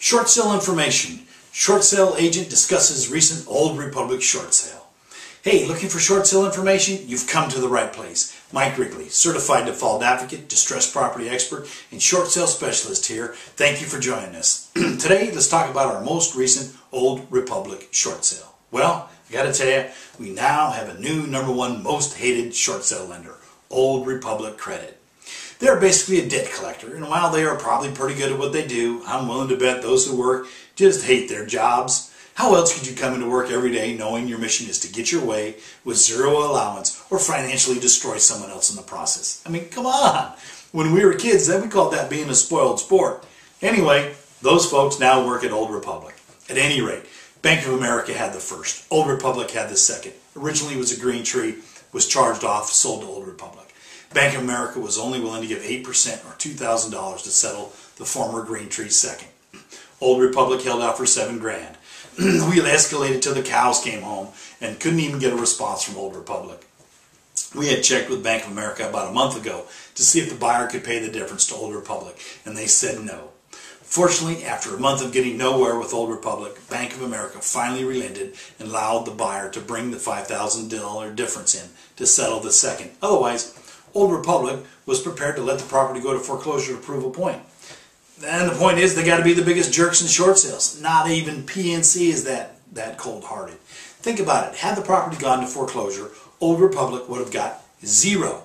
Short sale information. Short sale agent discusses recent Old Republic short sale. Hey, looking for short sale information? You've come to the right place. Mike Wrigley, certified default advocate, distressed property expert, and short sale specialist here. Thank you for joining us. Today, let's talk about our most recent Old Republic short sale. Well, I gotta tell you, we now have a new #1 most hated short sale lender, Old Republic Credit. They're basically a debt collector, and while they are probably pretty good at what they do, I'm willing to bet those who work just hate their jobs. How else could you come into work every day knowing your mission is to get your way with zero allowance or financially destroy someone else in the process? I mean, come on. When we were kids, we called that being a spoiled sport. Anyway, those folks now work at Old Republic. At any rate, Bank of America had the first. Old Republic had the second. Originally it was a Green Tree, was charged off, sold to Old Republic. Bank of America was only willing to give 8% or $2,000 to settle the former Green Tree second. Old Republic held out for $7 grand. We escalated till the cows came home and couldn't even get a response from Old Republic. We had checked with Bank of America about a month ago to see if the buyer could pay the difference to Old Republic, and they said no. Fortunately, after a month of getting nowhere with Old Republic, Bank of America finally relented and allowed the buyer to bring the $5,000 difference in to settle the second. Otherwise, Old Republic was prepared to let the property go to foreclosure to prove a point. And the point is, they got to be the biggest jerks in short sales. Not even PNC is that cold-hearted. Think about it. Had the property gone to foreclosure, Old Republic would have got zero.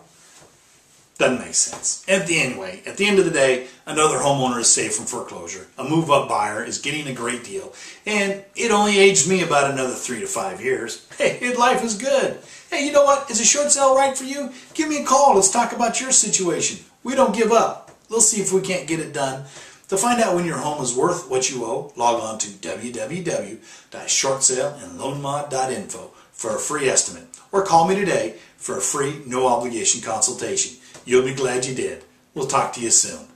Doesn't make sense. Anyway, at the end of the day, another homeowner is safe from foreclosure. A move-up buyer is getting a great deal. And it only aged me about another 3 to 5 years. Hey, life is good. Hey, you know what? Is a short sale right for you? Give me a call. Let's talk about your situation. We don't give up. We'll see if we can't get it done. To find out when your home is worth what you owe, log on to www.shortsaleandloanmod.info for a free estimate. Or call me today for a free, no-obligation consultation. You'll be glad you did. We'll talk to you soon.